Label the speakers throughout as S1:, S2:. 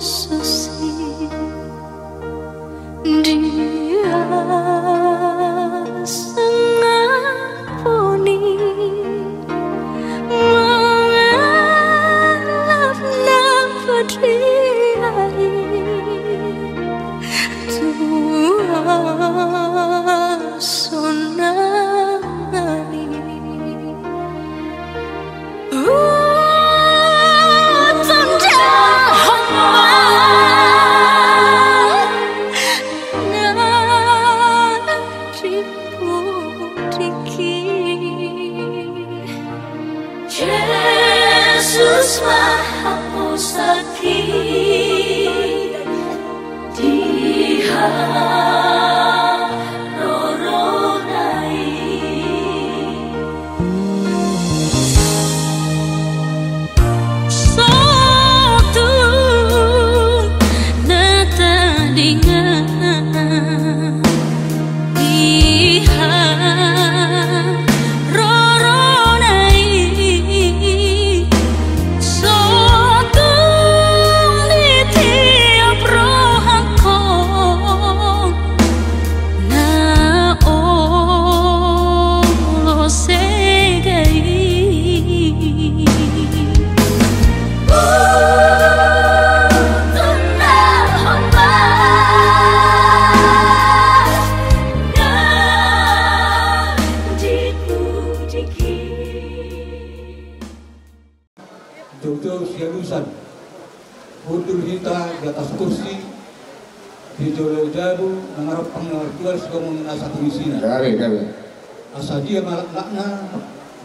S1: susi dia sengapuni mengalap napadiai tua sonai Yesus Maha Sakit Dia roronai Suatu nata dengan Dia
S2: jauh-jauh sialusan mundur kita di atas kursi di jauh-jauh mengarap pengertian suka mengenai satu isina asa dia malakna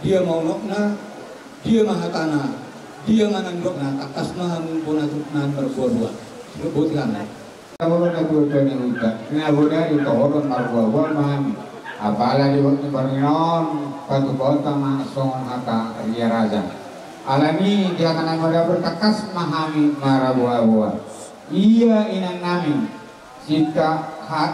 S2: dia mau nokna dia mahatana dia manandokna takas maha mumpunatutnan berbuat-buat sebutkan
S3: kalau nak buat ni udah kena buat itu orang berbuat maham apalagi waktu bernon patu kota masuk kata Ria Raja alami dia akan ada bertakas mahami marabuah iya inang nami sita hat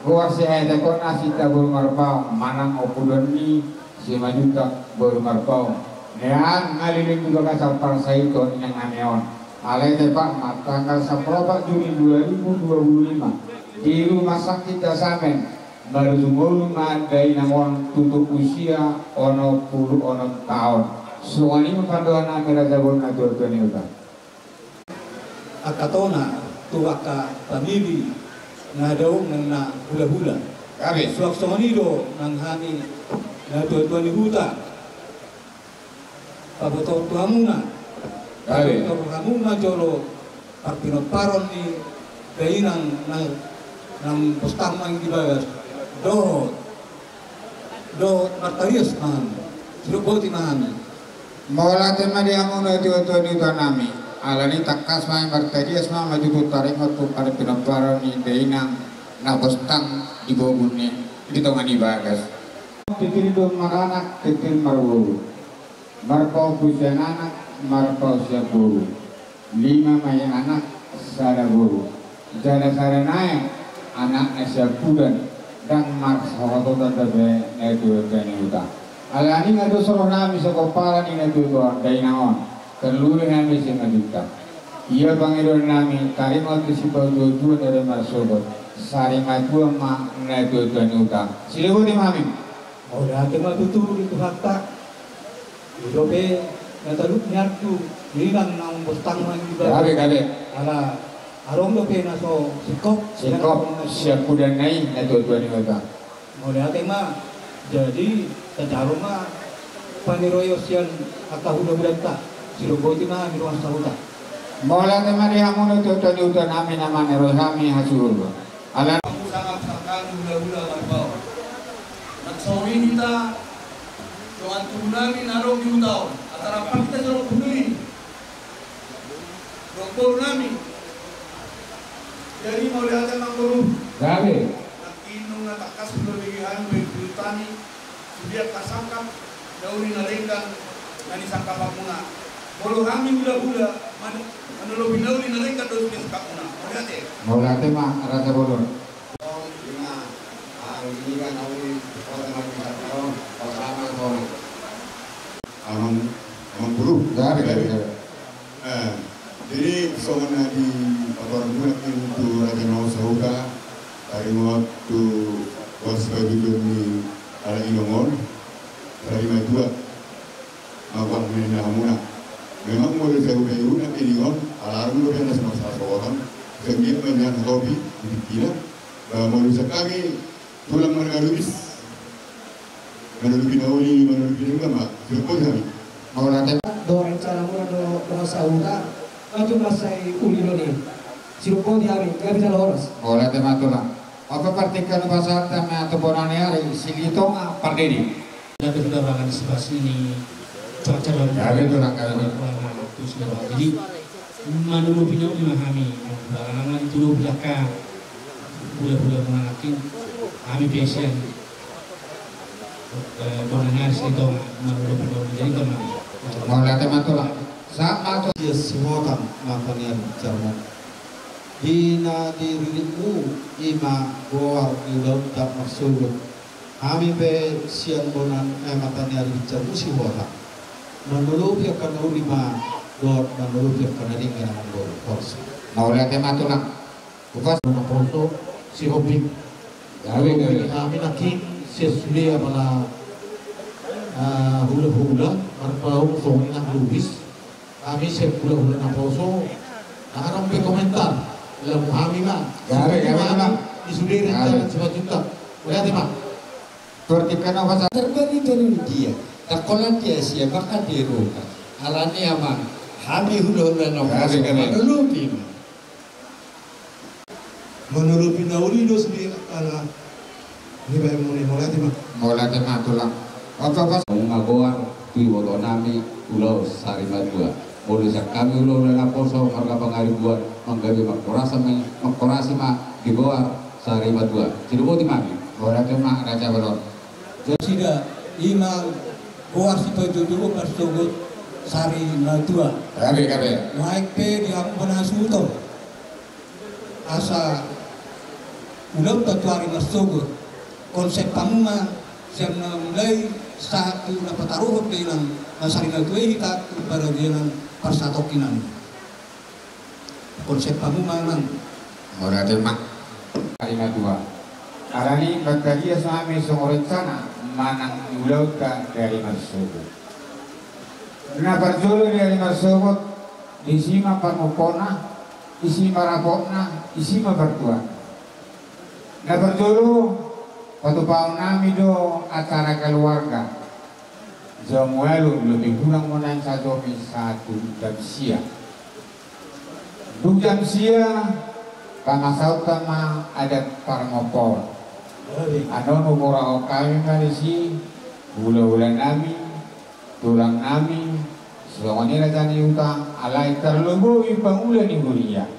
S3: gua sehat ekor nasita bermarbau manang opudon ni si majuta bermarbau nean ngaliling juga kasar parsa itu inang namion alai tepak tanggal 10 Juni 2025 di rumah sakit Dasamen baru sumur madai namon tutup usia ono 10 tahun suani mempanduan amira jabon natur tuniuta
S2: akatona tuaka pamili ngadau ngena hula-hula
S3: kami
S2: suak sonido nanghani natur tuniuta paboto tuamuna kami tuamuna jolo partino paron ni kainang nang postang mang dibagas dohot martarias man siluboti man
S3: Mola tema dia mau nanti untuk ni tanami. Alani takas main bertadi asma maju putaring waktu pada penamparan ni deinang nabostang di bawahnya di tengah di bagas. Titil dua maranak titil marwuru. Marpau pujian anak marpau siap guru. 5 main anak sada guru. Jada sada naik anak siap pudan dan mars hawato tanda itu utah. Alani ngadu soroh nami sekoparan ini tuan dari naon terlulu nami sengaduta. Ia pangiron nami karimat disipal dua dari marsobot sarimat dua mak nadu tuan uta. Silakan dimami.
S2: Oh dah tengah tutur itu hakta. Idope nataluk nyartu linang nang bostang man di bawah.
S3: Kabe.
S2: Ala arong dope naso sikop
S3: siap kuda nai nadu tuan uta.
S2: Oh dah tema jadi secara mah paniroyosian akahuda berita siloboti mah di ruang sahuda
S3: mola tema dia mau nutu tuan nami nama nerohami hasul ala
S2: aku sangat sakkan hula-hula marbau naksawin kita doan tunami narong di utau antara pakita jorok bunyi doktor nami jadi mau lihat emang guru
S3: gabe
S2: nakinung natakas berlebihan bertani dia kasangkap dauni nalengkan nani sangkap muna bolu kami gula-gula manolo binauli nalengkan dauni sangkap muna
S3: molate mah rasa bolon
S4: ini kan nauli orang tahu orang amang bulu
S3: gabe
S4: jadi soalnya di pagkakulang into Raja Nausahuka dari waktu waspada ni ala Inongon dari Madua mawang menamuna memang mulai saya udah yuna Inongon alarm udah ada sama orang setiap menyan kopi dikira manusia kami tulang mengalubis nauli ulama siapa kami
S3: mau nanti
S5: do rencana muna do Nausahuka itu masai ulino ni sirupo di hari nggak bisa loros.
S3: mau nanti matulah apa partikan pasal tema atau bonani hari silito pardedi
S2: Ada penerbangan di sebelah sini cuaca dan
S3: ya betul lah kalau
S2: itu sudah jadi manulupinya memahami barangan itu dulu belakang udah mengakin kami biasa bonangar itu manulupinya jadi teman
S3: mau nanti matulah saat matu
S5: Dia semua kan makanya bicara. Hina dirimu ima goar di laut tak maksud. Kami be siang bonan makanya bicara musi hola. Menurut dia kan lima dot menurut dia kan ada yang ngomong porsi.
S3: mau nanti matulah upas
S5: Naposo si hobi.
S3: ya betul
S5: Kami nakin sesuai mana hula-hula marpau songina lubis. Kami hula-hula Naposo. Nakarang be komentar. Lalu kami mah. Disudir dan sejuta. Lihat mah.
S3: partikan pasal
S6: Terbagi dari dia, takolan dia siapa kan di rumah. Alani ama, kami hula-hula nomor menuruti.
S5: Menuruti nauli do sendiri ala ini baik mulai mah.
S3: mau nanti matulah apa pasal
S6: Mengagoar di Wolonami Pulau Sarimadua. Mulai kami ulo na poso harga pangari buat menggabi makorasi ma di Goar Sarimadua. Cirebon di mami.
S3: mau nanti mah raja belum
S2: sida ima goar si tojo dulu pas togo sari madua
S3: kabe
S2: naik pe di ampun asuto asa ulam tatuari mas togo konsep pamuma siang na mulai satu na pataruhok dengan sari madua kita pada dengan persatokinan konsep pamuma man
S3: mau nanti mah kalimat dua Arani batagia sami sumurut sana manang ulau ka dari marsubut. Na parjolo dari marsubut isima parmopona, isima rapona, isima bertua. Na parjolo patupaw nami do acara keluarga. Jamuelu lebih kurang menang satu jam siang. 2 jam siang pamasaw tama adat parmopon. Ano mura kami malisi hula-hula nami tulang nami selama ni raja ni utang alai terlubu ipangulan ni huria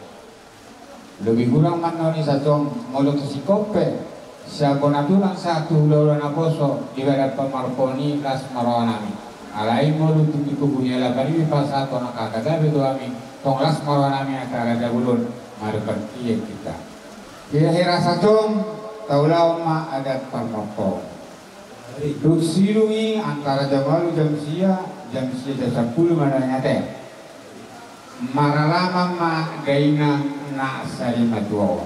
S3: lebih kurang mana ni satu molot si kope siapa na tulang satu hula-hula na poso ibarat pamarponi las marawa nami alai molot tu kubunya la bari pasato na kakagabi tu kami tong las marawa nami atara dabulun marperti kita kira-kira satu Taulau ma adat parmoko. Dusirungi antara jam 10 jam 10 mana nyate. Maralama ma gaina na sari matuawa.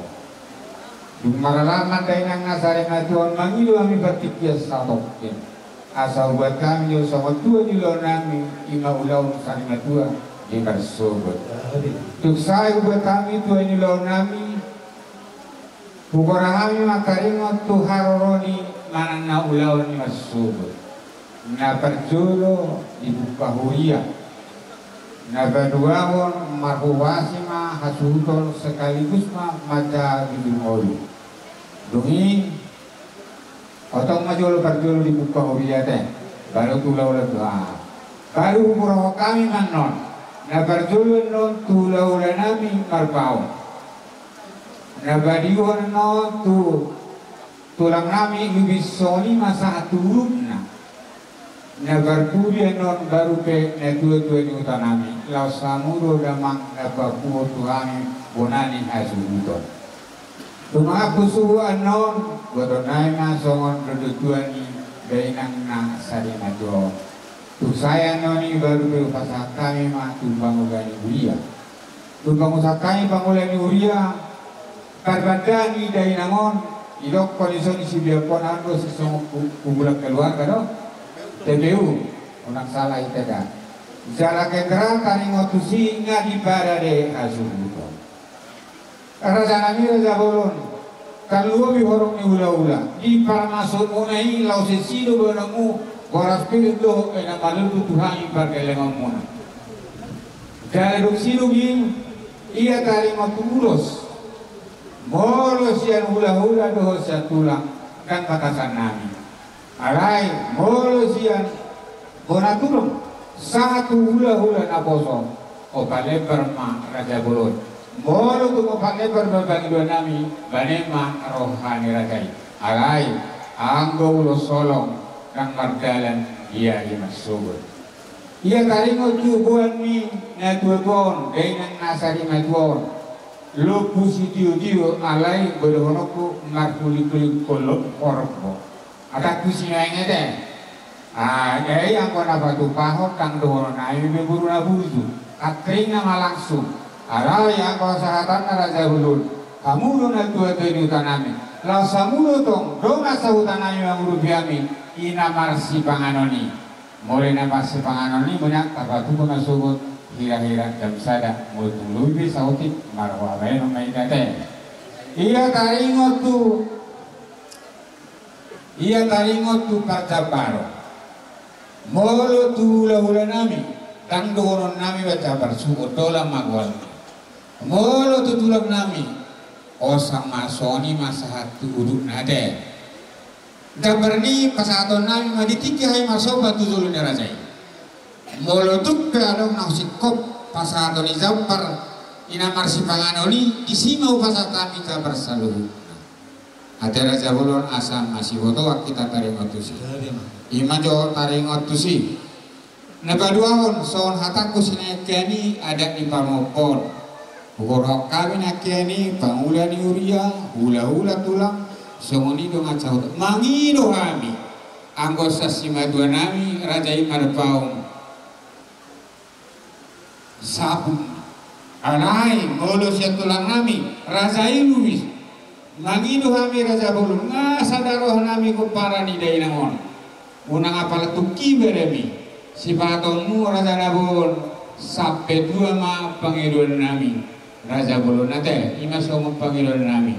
S3: Maralama gaina na sari matuawa mangilu kami bertikia satokin. Asal buat kami yo sama tua di nami ima ulau sari matua di bersobat. Tuk saya buat kami tua di nami Pukora kami makaringot tu haroroni manang na ulaw ni masubot. Na perjulo dibuka huria. Na berduawon marhuwasi ma hasutol sekaligus ma mata bidungolu. Dungi otong majolo perjulo dibuka huria teh. Baru tulau doa. Baru pukora kami manon. Na perjulo non tulau nami marpao. Nabadiwan no tulang nami lubisoni masa turun nabarpuli non baru pe na tua ni utanami lau samuro damang nabakuo tuami bonani hasubuton tuma pusu anon bodonai ma songon rodotuani dainang na sarina do tu saya noni baru pe pasakami ma tumbang ugani buia Lubang usakai pangulan uria karbadani dari nangon ilok kondisi si biarpun ando sesungguh kumulak keluar kan TPU orang salah itu dah jala kendra tani ngotusi ngadi barade azubuto raja nami raja bolon kalau bihorong ni ula di parmasuk unai lau sesido berangu boras pilih ena malu Tuhan ibadah lemamuna jala duksido gin ia tari matulos molos yang hula-hula doh tulang kan batasan nami alai molos yang bonatulung satu hula-hula na poso opalebar ma raja bolon molo tu opalebar babang dua nami banema rohani rajai alai anggo ulo solong kang mardalan ia masubur ia taringo tubuan mi na tubuan dengan nasari matuan lo pusi tiu alai berhonoku markuli kolok korbo ada pusi naiknya deh jadi yang kau dapat pahok kang dohon naik beburu nabuzu katring nama langsung alai yang kau sahatan raja hulun kamu dona tua di utanami lau samulo tong dona sahutanami yang urubiami ina marsi panganoni mulai nama si panganoni banyak tabatu pengasubut hira-hira jam sada mulut bisa sautik marwah bayi nomai tete ia taringot tu pacaparo molo tu hula nami tang doron nami bacabar suko dola magwal molo tu tulang nami osang masoni masahat tu uduk nade gambar ni pasaton nami maditiki hai masoba tu dulu nerajai molo tu keadong nausikop pasaton ni zampar ina marsi panganoni disima upasa kami kabar saluhu ada raja bolon asam masih foto kita taring otusi ima jo taring otusi nabaduahon soon hataku sinekeni ada di pamopon ukorok kami nakeni pangula ni uria hula-hula tulang songoni do ngacau mangido kami anggota simadua nami rajai marpaung sabun alai molo sia tulang nami rajai luwis mangido kami raja bolon ngasadaroh nami ko para ni dai nangon unang apal tuki beremi si patonmu raja nabon sampai dua ma pangidon nami raja bolon nate ima somo pangidon nami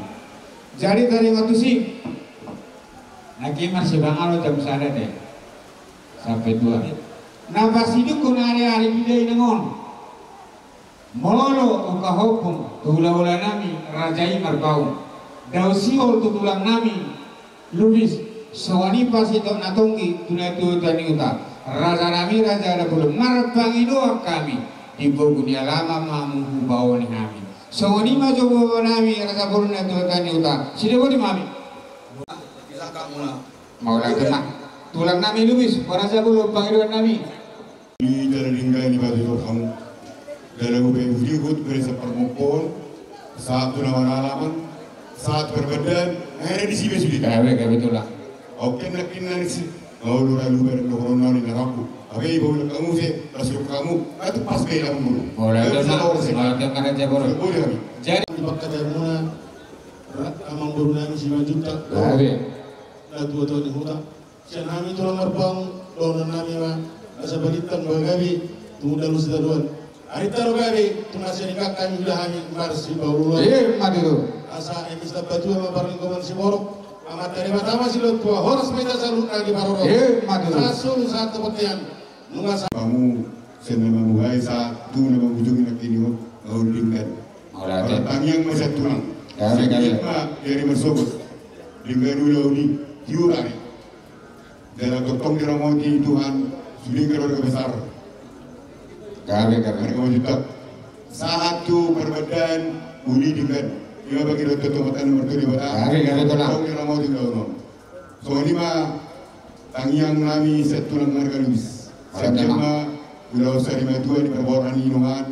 S3: jadi dari waktu sih nakimar si bang alo jam sada deh sampai dua nafas hidup kun hari-hari bidai nangon molo uka hukum tula-ula nami rajai marbaung daw siol tutulang nami lubis sawani pasitok natonggi tunai tani uta raja nami raja ada belum marbangi doa kami di bogunia lama mamu bawani kami sawani maju bawa nami raja belum tani uta sini di mami mau lagi nak tulang nami lubis raja belum panggilan nami
S4: di dalam lingga ini batu kamu dalam ubah berikut berisa permukaan saat tunawan alaman saat berbadan akhirnya di sini sudah
S3: kayak betul lah
S4: oke nakin sih mau lu ber loron nani naraku oke ibu kamu sih rasuk kamu itu pas kayak kamu dulu
S3: boleh ada kan aja boleh
S5: jadi di bakal darmuna amang berunang si majuta na dua tahun di hutan sian kami tulang merbang loron nami mah asa balitan bagabi tunggu dalu sedaduan hari taruh gabi tunasi nikah kami sudah kami marsi bauru
S3: madu
S5: asa emis batu sama parlingkungan si borok amat dari pertama si lot tua horas meta salun lagi baroro langsung saat kepetian nunggu
S4: kamu senama muhai saat tu nama ujung nak ini mau lingkan orang yang masih tulang dari bersobot lingkan dulu ni tiurani dalam gotong diramoti Tuhan sudah keluarga besar karena kamu juga saat tu berbadan uli dengan ia bagi dokter tempatan mertua di bawah. Kau kira mau tinggal no. So ini mah tangiang nami setulang marga lubis. Sejama pulau Sarima tua di perboran inungan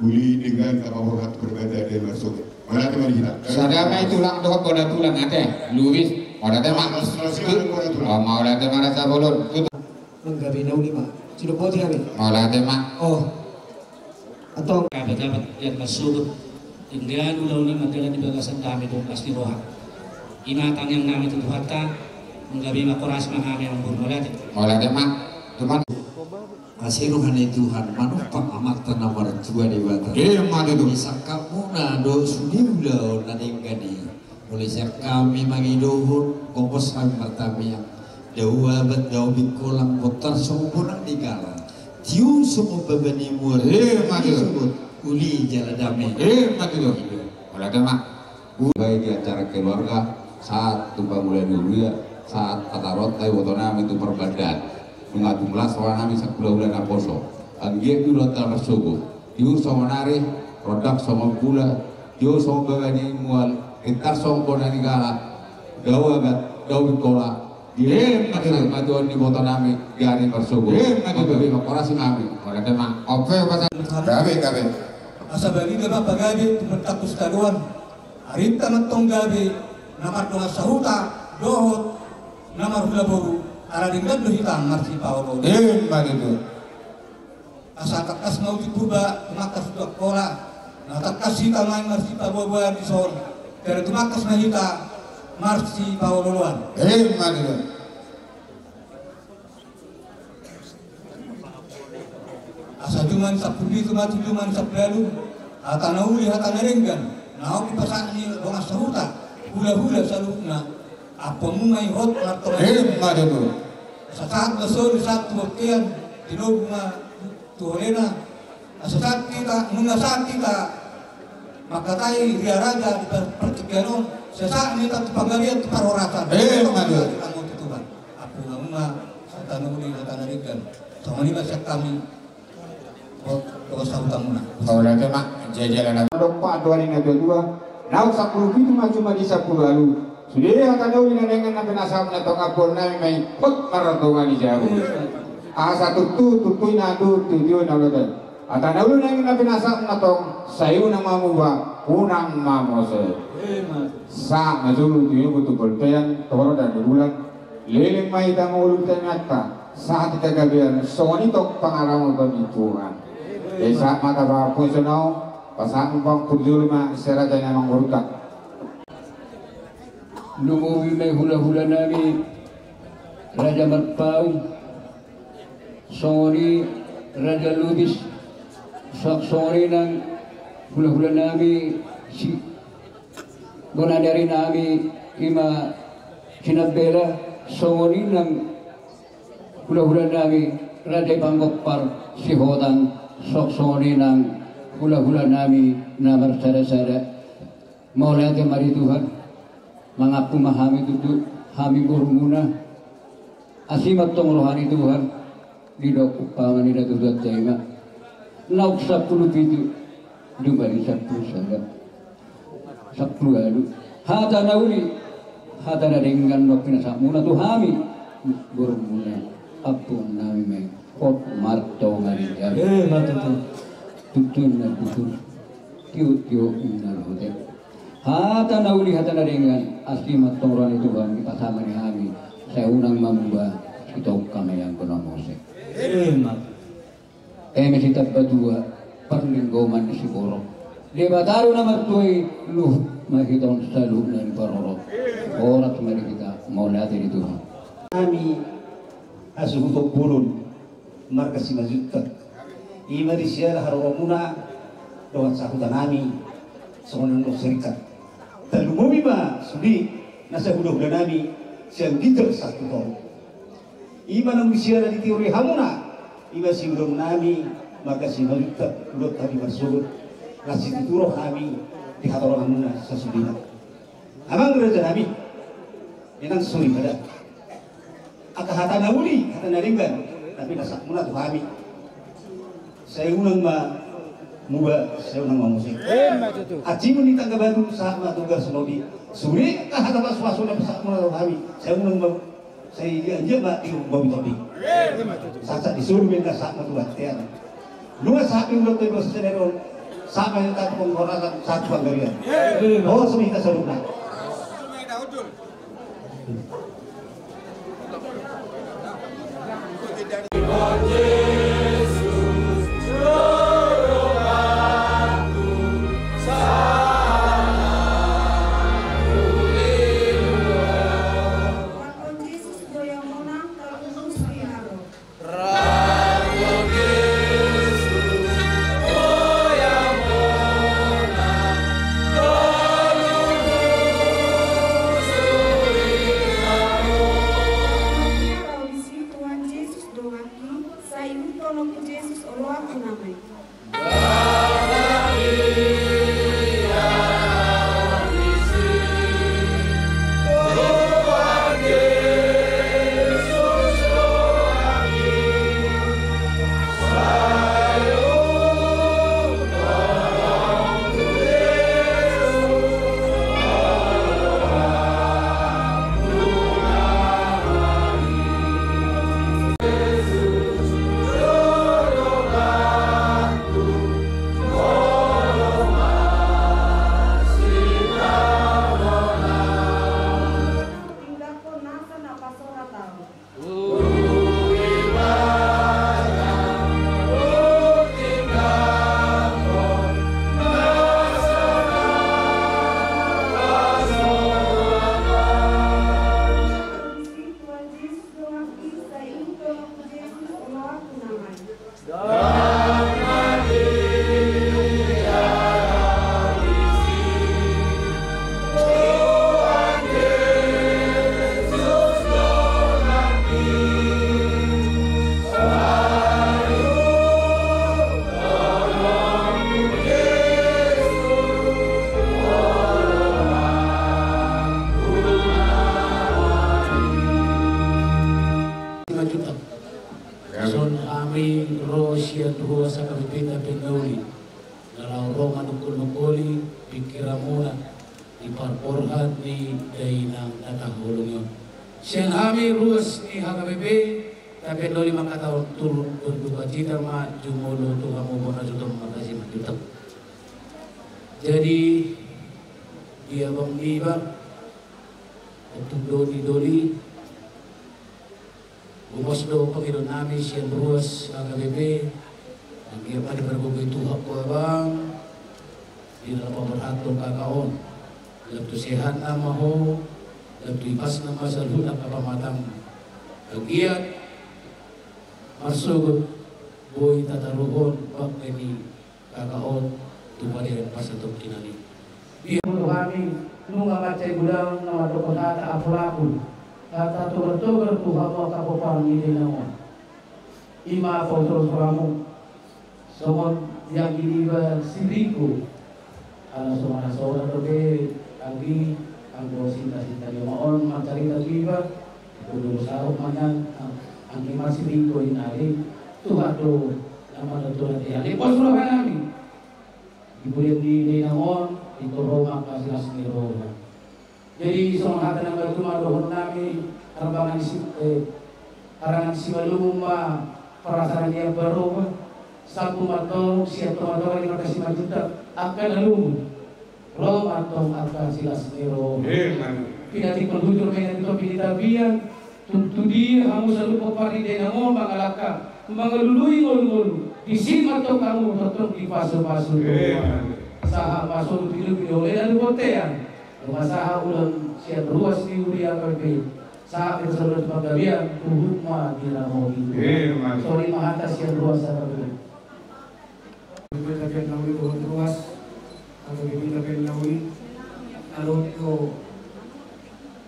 S4: uli dengan kapabokat berbeda dari masuk. Mana teman kita?
S3: Sadama tulang doh pada tulang ate lubis. Pada tema. Mau ada tema rasa bolon.
S7: Menggabi nauli mah. Sudah boleh kami.
S3: Mau ada tema.
S7: Oh.
S5: atau
S7: Kabat-kabat yang masuk Indian ulau ni madalan di bagasan kami itu pasti roha. Inatang yang kami tutuhata menggabi makoras kami yang bermolati.
S3: Molate mak, teman.
S5: asiruhan Tuhan manufak amat tanamar tua dewata.
S3: Madu tu.
S5: Bisa kamu nado sudiulau nadengani. Mulai kami mangidohun kompos kami pertama dawa bat dawa bikolang kotor sempurna digala. Tiu semua bebani murid.
S3: Madu.
S5: Uli jalan damai.
S3: Madu tu. Molate mak.
S6: Baik di acara keluarga saat tumpah mulai dulu ya saat kata rotai wotonam itu perbadan mengatumlah seorang kami sebulan aposo anggiat dulu tak bersuguh diur sama nari produk sama gula diur sama bawani mual entar sama konani gala gawa gat gawa kola dia maksud majuan di wotonami gari bersuguh tapi makorasi kami
S3: Molate mak. Oke pasal. Gabe.
S2: Asa bagi gaba pagabe bertakus kaduan. Arinta matong gabe namar doa sahuta dohot namar hula boru ara dinggan do hitam marsi paolo.
S3: Madu tu.
S2: Asa kakas mau dituba makas do kola. Na takas hita main marsi paolo di son. Dari tumakas na hita marsi paolo luan.
S3: Madu tu.
S2: Asa cuman sapudi mati cuman sapdalu atanauli hatanarenggan. Nah, di pasang ni doa sahuta hula-hula salukna apa mu mai hot atau
S3: Madu tu.
S2: saat besar saat tuakian tinog ma tuolena saat kita mengasah kita maka tay riaraga di pertikaian sesaat ni tak panggalian tu paroratan
S3: Madu.
S2: kamu tutupan aku ma satanuli hatanarigan sama ni masih kami doa sahuta muna.
S3: Molate mak. Jajaran dompa 2022 nau 10 itu cuma di 10 lalu sudah kata jauh dengan nabi nasab atau ngapur nabi main put maratongan di jauh satu tutuin adu tujuh nabi atau nabi dengan nabi nasab atau sayu nama muba unang mamose sa mazulu tujuh betul berpean toro dan bulan leleng mai tangul ternyata saat kita gabian soni tok pengalaman penipuan desa mata bapak senau pasang bang purjulma isyarat dan memang berutak.
S8: Lumuwi may hula-hula nami Raja Marpau Songori Raja Lubis Songori ng hula-hula nami si Gonadari nami Ima Sinabela Songori ng hula-hula nami Raja Panggokpar si Hodang Songori ng hula-hula nami na marsada-sada maulati mari Tuhan mengaku mahami tutu hami muna asimat tong rohani Tuhan didok upaman ida tutuat taima nauk 10 pitu dumali 10 sada 10 alu hata nauli hata dengan nok pinasa muna tu hami guru muna apung nami mai kot marto mari ya matu tutun na tutun tiut inar hotel hata nauli hata naringan asli matong itu Tuhan kita sama ni kami saya unang mamubah kita kami yang kena mose mesi tabadua perlinggoman si borong dia bataru nama tuai lu mahiton salu dan parorot orang mari kita mau lihat itu Tuhan
S9: kami asuhutok bulun markasi majutat ima di siya harumuna doa sahutan nami soalnya untuk serikat terlumumi ba sudi nasa hudok nami siang gitar satu tahun ima nang siya di teori hamuna ima si hudok nami maka si majutat hudok tadi bersubut nasi dituro kami di hatorong hamuna sasudina amang raja nami inang suri pada akahata nauli hata naringgan tapi nasa muna tu kami saya unang muba saya unang musik. Aci pun ditangga baru saat tugas lodi. Suri kah ada suasana besar mulai kami. Saya unang saya janji di babi topi. Saat disuruh minta saat tugas tiada. Luas saat minggu tu bos seneron saat yang tak pengkorakan saat panggalian. Oh semua kita serupa.
S10: muna iparporhan ni Dainang nakahulong yun. Siya kami ruas ni HKBP tapi lo 5 tahun turun berduka cita ma jumulo tu kamu bona juga makasih mantap. Jadi dia bang iba untuk doli umos do Panginoon namin siya ruas HKBP ang iya pa di berbuhay tuhak ko bang di dalam pemberhatong kakaon labto sehat na maho labto ipas na masalud ang kapamatang ang iya marsugod boy tataruhon pag ni kakaon tupadirin pasatong kinani. Untuk kami nunga macay gulang na madukot ata apulapul at tugar-tugar tuha mo kapupang hindi naman. Ima po terus somon yang iniba si Rico ala sumana soda toge agi ang sinta yung maon magcarita iba kudu sa manyan ang ima si Rico inali tuha do naman natulan yan ipos kami ibulit di namon itu Roma kasih asli Roma. Jadi semua hati yang berkumar namin karangan si Malumma perasaan dia berubah satu matong siap tomato yang kasih majuta akan lalu Roma atau akan silas Roma. Pinatik penghujur dengan itu pinitabian untuk dia kamu selalu pepari dengan mengalahkan mengelului ngolu di sini atau kamu tetap di pasu-pasu saha pasol pilu oleh dan botean rumah saha ulang siap ruas di uria KBP saha bersalur pagabian tuhut ma dinamo itu sorry mahata siap ruas KBP tapi nawi tuhut ruas atau kita tapi nawi alot ko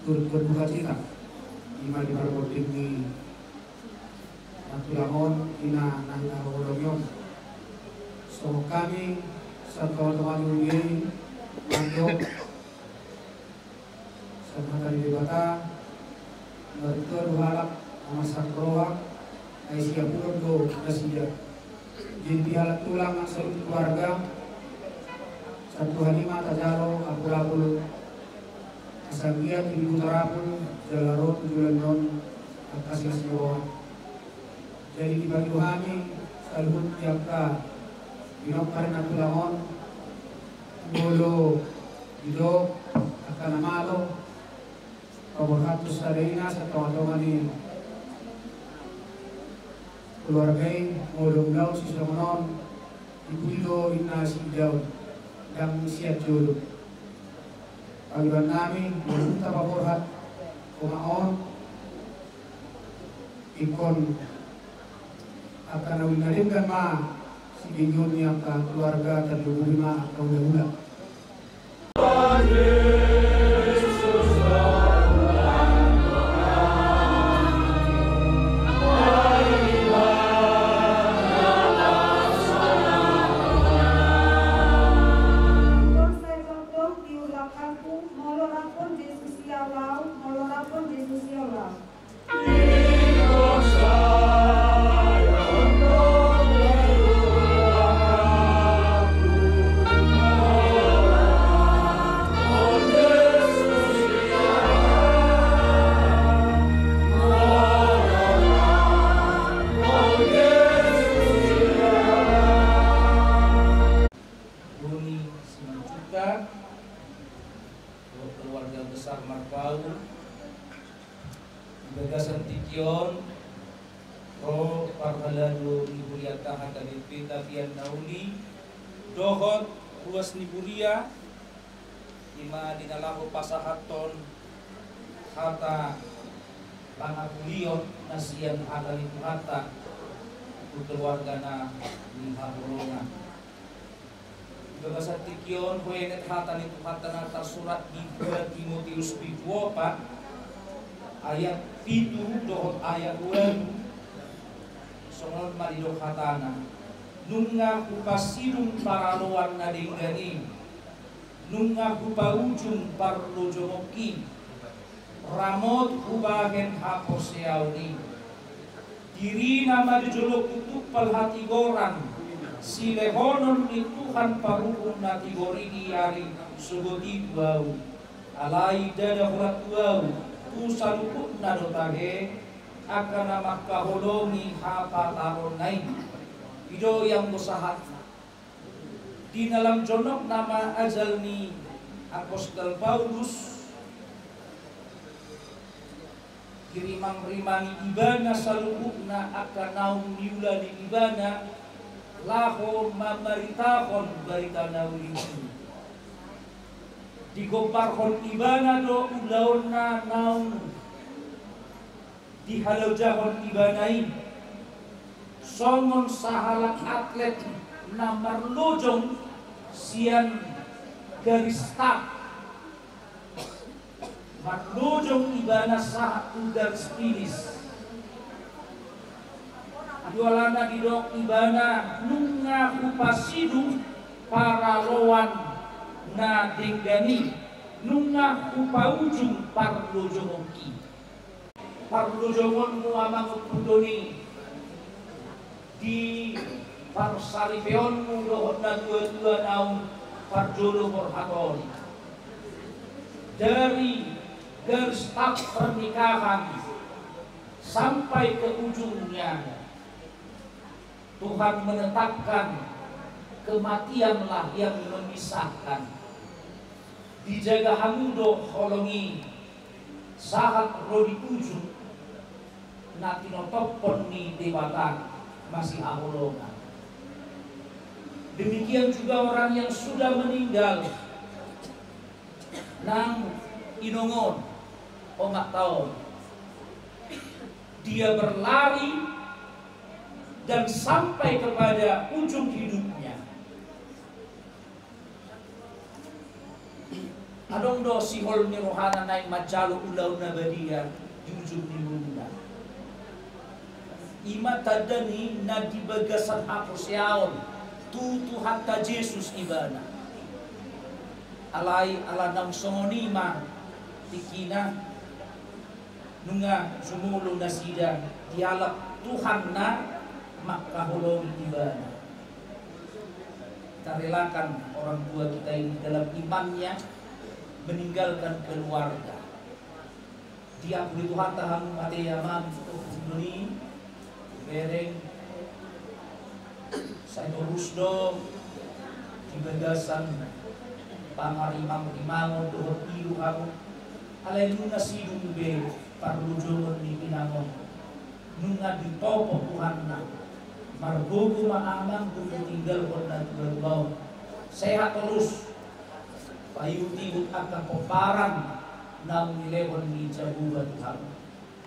S10: turut berbuka cita ima di perboting ni natulamon ina nangga rolonyon so kami sa kawan-kawan ini mandok sa mga kalibata berikut halap sama sakroa ay siya pulog do na siya jadi halat tulang ang salut keluarga sa Tuhanima tajalo apul-apul kasagian ibu tarapul jalaro tujuan non at kasilas nyawa jadi dibagi Tuhani sa luhut tiapka Pinokar na tulangon, bolo, idok, akanamalo, kaburhatos sa reina sa tawatongan ni keluargay, molong daw si Solomonon, ibulo ina si Daw, dang siya julo. Pagban namin, mamunta paburhat, kumaon, ikon, akanawin nalimkan ma, Bingung yang keluarga terlumah kaula-ula.
S11: Keluarga besar Marpau Bagasan Tikion Ro Parhalanu Nibuliata HKBP Tapian Nauli Dohot Ruas Nibulia Ima Dinalaho Pasahaton Hata Pangapulion Nasian Agalitu Hata Keluarga na Nihahulungan Bagasan Tikion Huenet Hata Nitu Hata Nata Surat di 2 Timotius 4 ayat 7 dohot ayat 2 songon maridok hatana nunga hupasidung paraluan nadinggani nunga hupaujung parlo jomoki ramot hubagen haposeauni diri nama dijolok tutup palhati goran si lehonon ni Tuhan paruhun na tigori di ari suguti wau alai dada hurat wau tu salukut nadotage akan nama kaholongi hapa taron nai video yang besahat di dalam jonok nama azalni Apostol Paulus kirimang-rimani ibana salukutna akan naum niula di ibana laho mamaritahon barita naulini digoparhon ibana do ulauna naum dihalajahon ibanai songon sahalak atlet namar lojong sian garis tak maklujong ibana sa garis finish jualana didok ibana nunga upasidu para lawan na denggani nunga upaujung parlojongki parlojongon muamang pudoni di parsaripeon mudohon na dua naung parjodo porhaton dari garis tak pernikahan sampai ke ujungnya Tuhan menetapkan kematianlah yang memisahkan dijaga hamudo holongi saat rodi ujung natino topon ni debatan masih aholongan. Demikian juga orang yang sudah meninggal nang inongon nggak tahu dia berlari dan sampai kepada ujung hidupnya. Adong do sihol ni rohana naik macalu ulau nabadia di ujung hidupnya. Ima tadani na di bagasan aposyaon tutu hatta Yesus ibana. Alai ala nang songonima tikina nunga sumulo na sida dialog Tuhan na makahulong ibana. Kita relakan orang tua kita ini dalam imannya meninggalkan keluarga. Dia beri Tuhan tahan mati yaman untuk dunia bereng saya terus dong di bagasan pangarimang-rimangon dohot ilu kamu alay nunga sidung be parlujongon ni pinangon nunga ditopo Tuhan na margogo maamang kung tinggal ko na tulad sehat terus payuti ang kapaparan ng nilewon ni Jabuwa Tuhan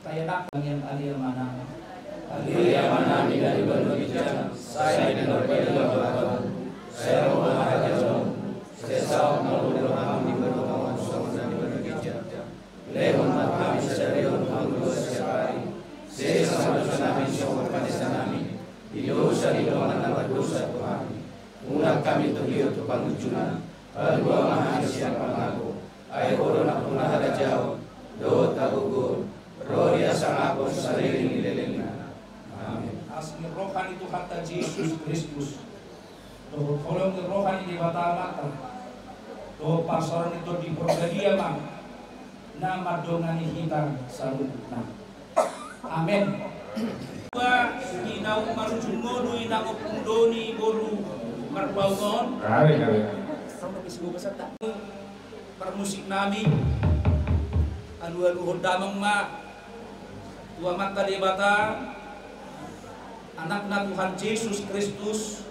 S11: kaya nakang yang aliyamanan aliyamanan dari berbicara saya dengar pada saya rumah hajam sesau malu kami berdoa sama dan berbicara lewon kami serius malu sekali sesama kami semua pada sanami dosa di dalam nama dosa Tuhan unak kami terlihat pangucunan kedua manusia pengaku air corona punah ada jauh do tagugur rodia sangapo saliring lelena amin asmi rohani Tuhan ta Yesus Kristus do kolong rohani di batama do pasaran itu di progedia mang nama dongani hitam salutna amin wa inau marujungodu inau pundoni boru marbangon permusik nami anu damang ma tua mata debata anak Tuhan Yesus Kristus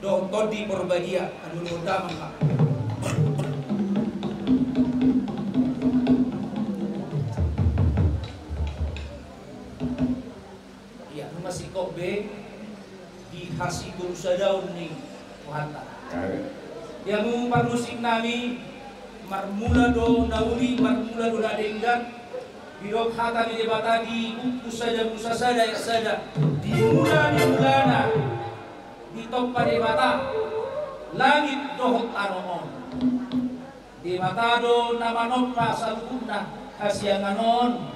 S11: do todi perbagia anu damang ma ya masih kobe di hasikul sadaun nih Tuhan yang mengumpan musik nami marmula do nauli marmula do nadenggan bidok hata di debata di usada ya sada di mulana di topa debata langit dohot anon debata do nama nompa salukuna asianganon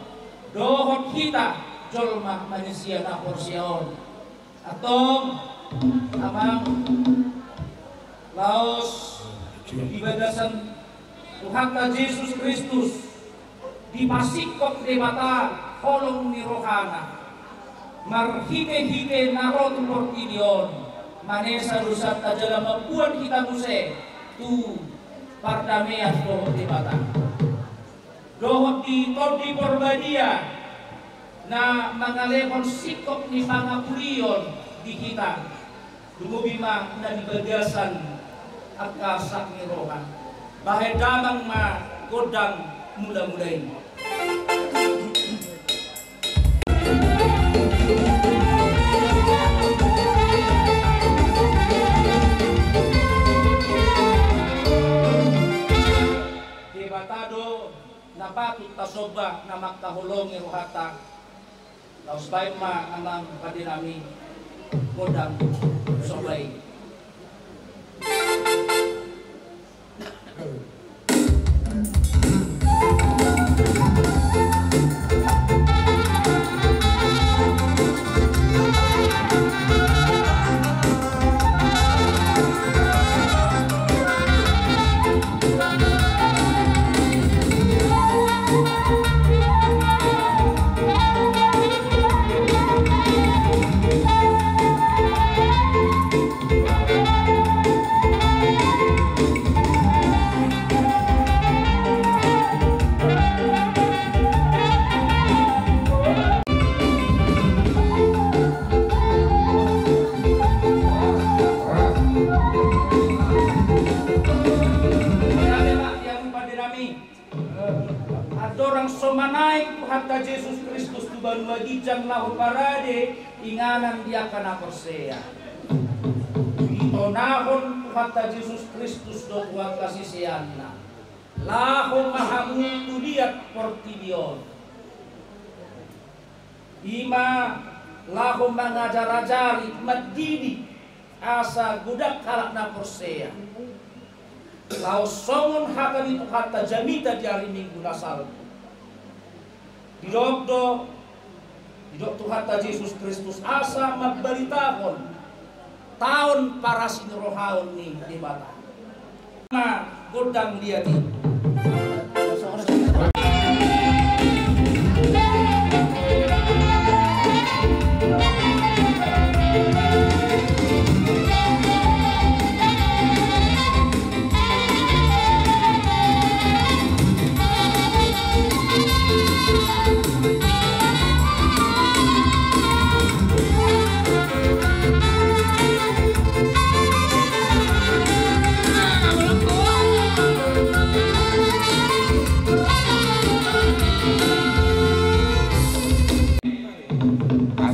S11: dohot kita jolma manusia na porsion atong amang Laos Ibadasan Tuhan Yesus Kristus dipasikok di mata holong ni rohana marhite-hite narotu portidion manesa rusat tajala mapuan kita muse tu pardamaian dohot di mata dohot di todi porbadia na mangalehon sikok ni pangapulion di kita dumubima na dibagasan akasak ni rohan bahaya damang ma godang mula-mulai debatado napatut tasoba na magkahulong iruhata taus bayo ma amang padinami godang sobay. Adorang somanay hatta Jesus Kristus tu baru magijang lahu parade inganan dia kana persea. Ito nahon hatta Jesus Kristus do tuang kasisianna. Lahu mahamutu liat portidion. Ima lahu mengajar-ajari mendidik asa gudak kalak na persea. Lau songon hakan itu hatta jamita di hari Minggu nasal. Didok tu hatta Yesus Kristus asa magbaritahon tahun para sinrohaon ni di mata. Ma godang lihat ini.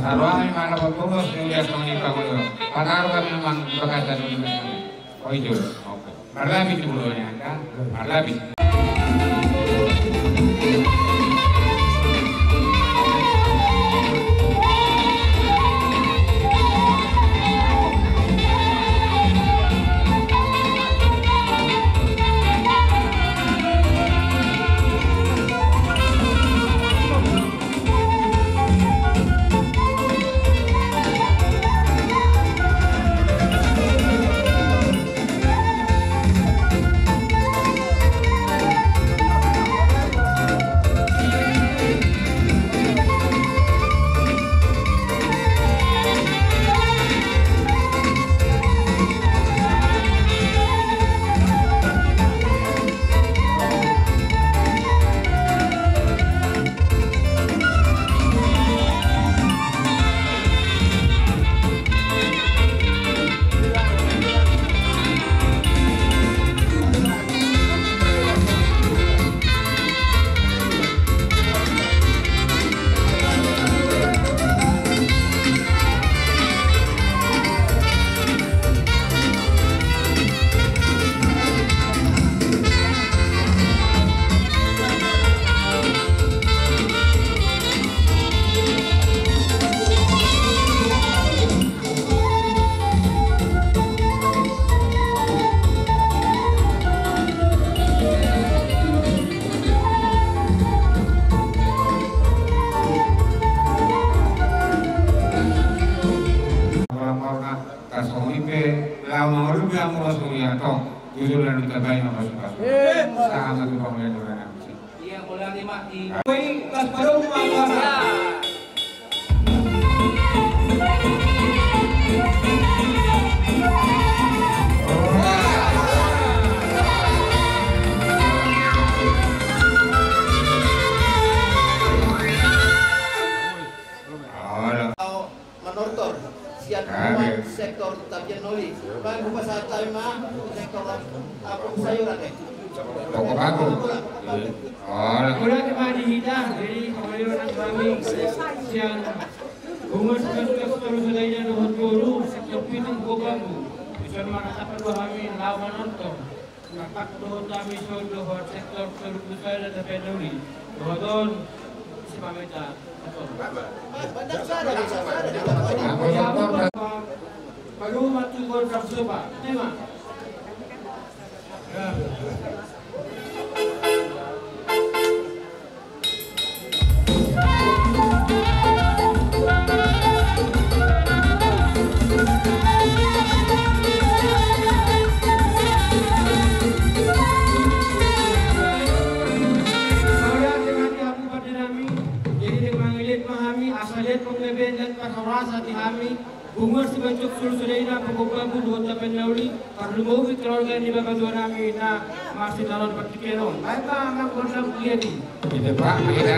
S3: Taruhan mana pengurus yang mengikat dulu. Panaruh kami memang berkaitan dengan oh itu. Oke. Berlapis dulunya kan? Berlapis. Jujur dan dikabai nama suka. Sangat lagi panggilan orang yang
S7: Iya, boleh mati.
S3: Woi, kas baru apa?
S12: Menortor siap sektor tabian noli bang buka saat tayo sektor apong sayuran
S3: Pokok aku.
S13: Udah kembali hidang jadi kemayoran kami siang bungus terus sudahnya dohon guru sektor pitung bogamu bisa mengatakan bahwa kami lawan nonton dapat dohon kami dohon sektor terbuka dan terpeduli dohon si pameta baru mati gol tersupa tema dan perhorasa di kami bungus dibentuk sulsudaina pagbabago doon sa penlauli parlumuwi keluarga di babadua namin na masih talon partikelon ay pa ang magkondang kiyadi
S3: Itu Pak, kita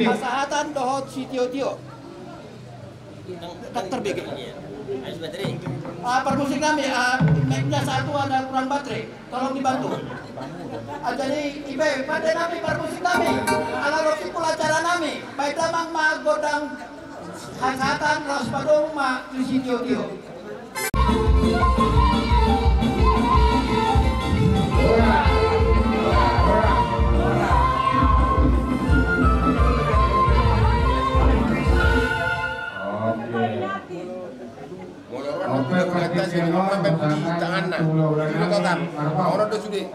S12: Kasahatan dohot si Tio. Tak terbege. Permusik kami, mic-nya satu ada kurang baterai, tolong dibantu. Jadi ibe, pada nami permusik kami, ala roki pula acara nami, baik damang godang kasahatan ros padong ma si Tio.
S14: Orang tu sudah,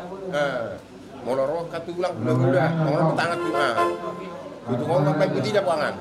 S14: molor katu ulang, udah, orang tangan tu, itu orang pakai putih dah puangan.